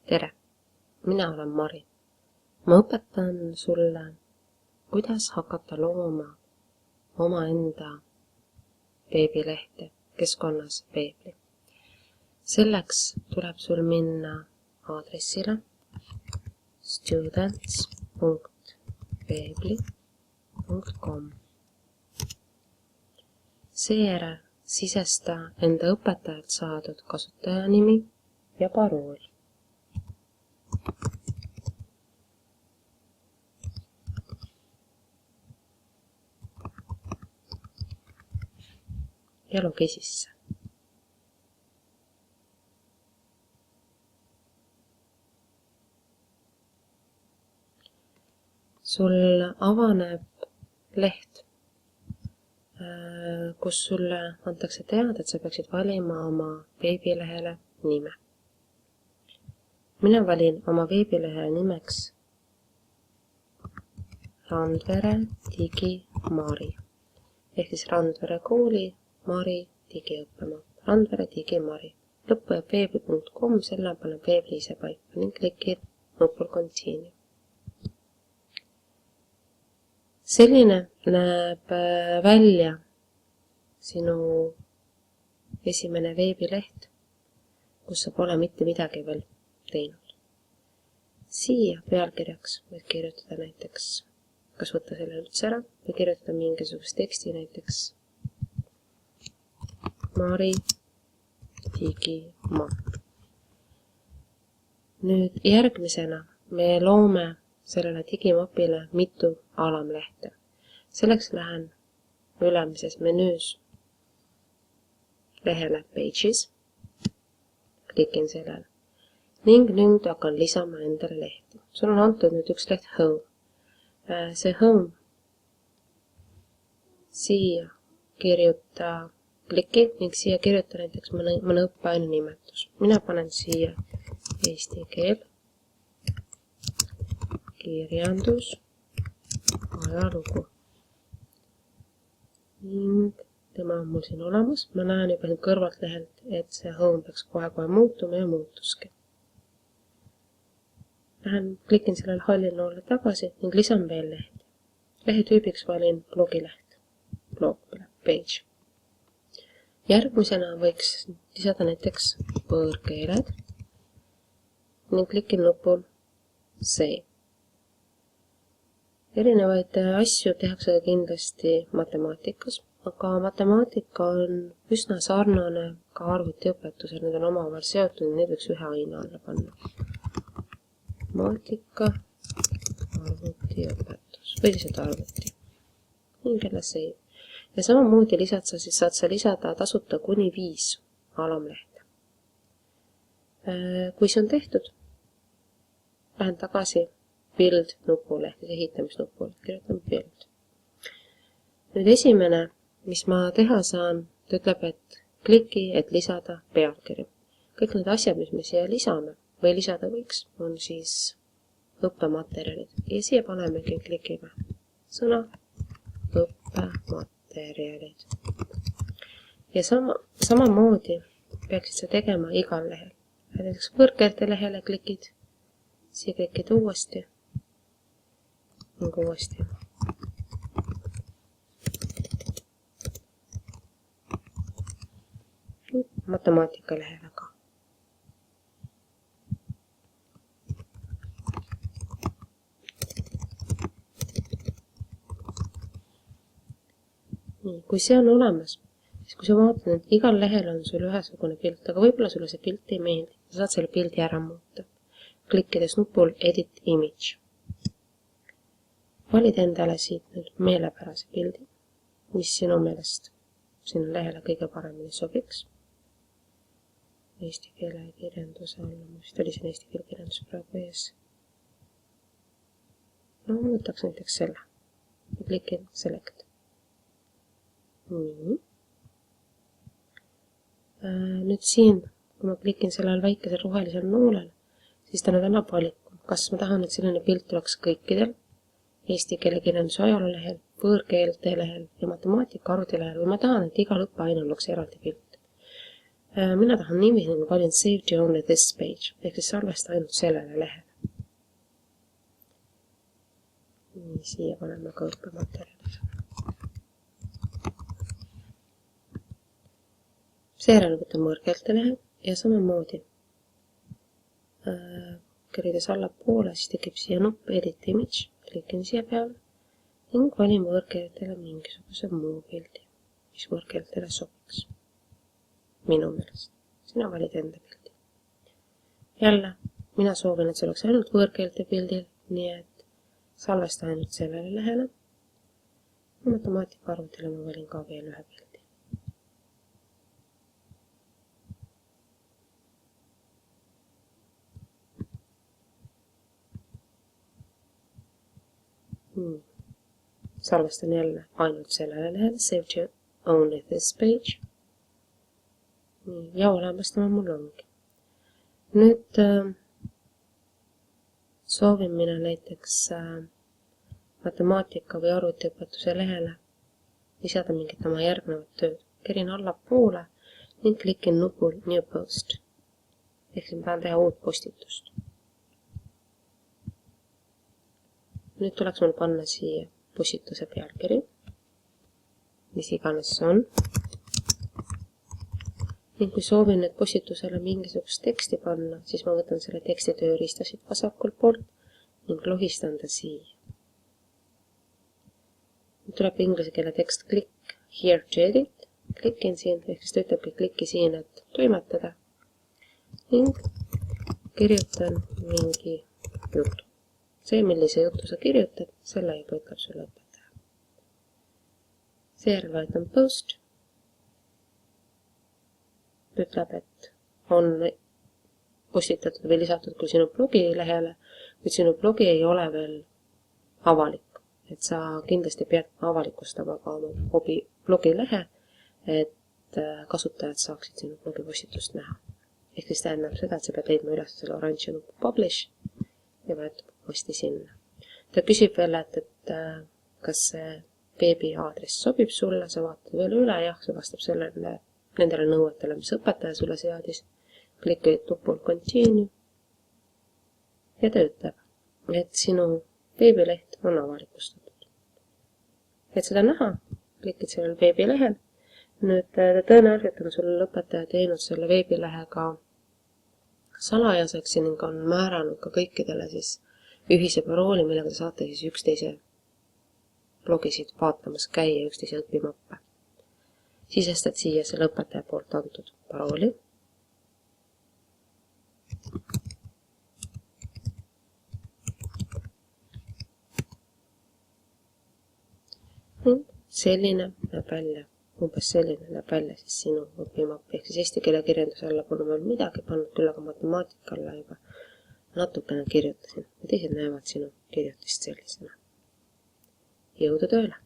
Tere, mina olen Mari. Ma õpetan sulle, kuidas hakata looma omaenda veebilehte keskkonnas Weebly. Selleks tuleb sul minna aadressile students.weebly.com. Seejärel sisesta enda õpetajalt saadud kasutajanimi ja parool. Ja logi sisse. Sul avaneb leht, kus sulle antakse teada, et sa peaksid valima oma veebilehele nime. Mina valin oma veebilehele nimeks Randvere Digi Mari ehk siis Randvere kooli Mari digiõppemaa. Randvere Digi Mari. Lõppu jääb veebli.com, selle paneb Weebly ise paika ning klikid nupul Continue. Selline näeb välja sinu esimene veebileht, kus sa pole mitte midagi veel teinud. Siia pealkirjaks võid kirjutada näiteks, kas võtta selle üldse ära või kirjutada mingisugust teksti, näiteks Mari digimaa. Nüüd järgmisena me loome sellele digimapile mitu alamlehte. Selleks lähen ülemises menüüs lehele Pages, klikin sellele ning nüüd hakkan lisama endale lehti. Sul on antud nüüd üks leht Home. See Home, siia kirjuta kliki ning siia kirjuta näiteks mõne õppeaine nimetus. Mina panen siia eesti keel, kirjandus, ajalugu. Ning tema on mul siin olemas. Ma näen juba kõrvalt lehelt, et see Home peaks kohe muutuma ja muutuski. Klikin sellele hallile noole tagasi ning lisan veel lehti. Lehe tüübiks valin blogileht, page. Järgmisena võiks lisada näiteks võõrkeeled ning klikin nupul Save. Erinevaid asju tehakse kindlasti matemaatikas, aga matemaatika on üsna sarnane ka arvutiõpetusel, need on omavahel seotud ja need võiks ühe aine alla panna. Matemaatika, arvutiõpetus või lihtsalt arvuti. Ning jälle Save. Ja samamoodi saad sa lisada tasuta kuni 5 alamlehte. Kui see on tehtud, lähen tagasi Build nupule ehk ehitamisnupule, kirjutan Build. Nüüd esimene, mis ma teha saan, ta ütleb, et kliki, et lisada pealkiri. Kõik need asjad, mis me siia lisame või lisada võiks, on siis õppematerjalid. Ja siia panemegi, klikime sõna õppematerjalid. Ja samamoodi peaksid sa tegema igal lehel. Näiteks võõrkeelte lehele klikid, siia klikid uuesti ning uuesti. Matemaatika lehele ka. Kui see on olemas, siis kui sa vaatad, et igal lehel on sul ühesugune pilt, aga võib-olla sulle see pilt ei meeldi, sa saad selle pildi ära muuta. Klikkides nupul Edit Image. Valid endale siit nüüd meelepärase pildi, mis sinu meelest sinu lehele kõige paremini sobiks. Eesti keele kirjanduse all, vist oli siin eesti keele kirjandus praegu ees. No, võtaks näiteks selle. Klikin Select. Nii. Nüüd siin, kui ma klikin sellel väikesel rohelisel noolel, siis ta nüüd annab valiku. Kas ma tahan, et selline pilt oleks kõikidel eesti keele kirjanduse ajaloo lehel, võõrkeelte lehel ja matemaatika arvuti lehel või ma tahan, et igal õppeainel oleks eraldi pilt. Mina tahan niiviisi, ma valin save to only this page, ehk siis salvesta ainult sellele lehele. Nii, siia paneme ka õppematerjalid. Seejärel võtan võõrkeelte lehe ja samamoodi kerides allapoole, siis tekib siia nupp Edit Image, klikin siia peale ning valin võõrkeeltele mingisuguse muu pildi, mis võõrkeeltele sobiks. Minu meelest. Sina valid enda pildi. Jälle, mina soovin, et see oleks ainult võõrkeelte pildil, nii et salvesta ainult sellele lehele. Matemaatika arvutile ma valin ka veel ühe pildi. Salvestan jälle ainult sellele lehele, save to only this page. Ja olemas tema mul ongi. Nüüd soovin mina näiteks matemaatika või arvutiõpetuse lehele lisada mingit oma järgnevat tööd. Kerin allapoole ning klikin nupul New Post. Ehk siin tahan teha uut postitust. Nüüd tuleks mul panna siia postituse pealkiri, mis iganes see on. Ning kui soovin nüüd postitusele mingisugust teksti panna, siis ma võtan selle teksti tööriista siit vasakul poolt ning lohistan ta siia. Nüüd tuleb inglise keele tekst click here to edit. Klikin siin, ehk siis ta ütlebki klikki siin, et toimetada. Ning kirjutan mingi jutu. See, millise jutu sa kirjutad, selle juba ütleb sulle õpetaja. Seejärel vajutan post. Ütleb, et on postitatud või lisatud küll sinu blogi lehele, kuid sinu blogi ei ole veel avalik. Et sa kindlasti pead avalikustama ka oma blogi lehe, et kasutajad saaksid sinu blogi postitust näha. Ehk siis tähendab seda, et sa pead leidma üles selle oranži nupu publish ja vajutab posti sinna. Ta küsib veel, et kas see veebi aadress sobib sulle, sa vaatad veel üle, jah, see vastab nendele nõuetele, mis õpetaja sulle seadis. Klikid nupul Continue ja ta ütleb, et sinu veebileht on avalikustatud. Et seda näha, klikid sellel veebilehel. Nüüd tõenäoliselt on sul õpetaja teinud selle veebilehega salajaseks ning on määranud ka kõikidele siis ühise parooli, millega te saate siis üksteise blogisid vaatamas käia, üksteise õpimappe. Sisestad siia selle õpetaja poolt antud parooli. Selline näeb välja, umbes selline näeb välja siis sinu õpimapp, ehk siis eesti keele kirjanduse alla pole mul midagi pannud, küll aga matemaatika alla juba natukene kirjutasin ja teised näevad sinu kirjutist sellisena. Jõudu tööle!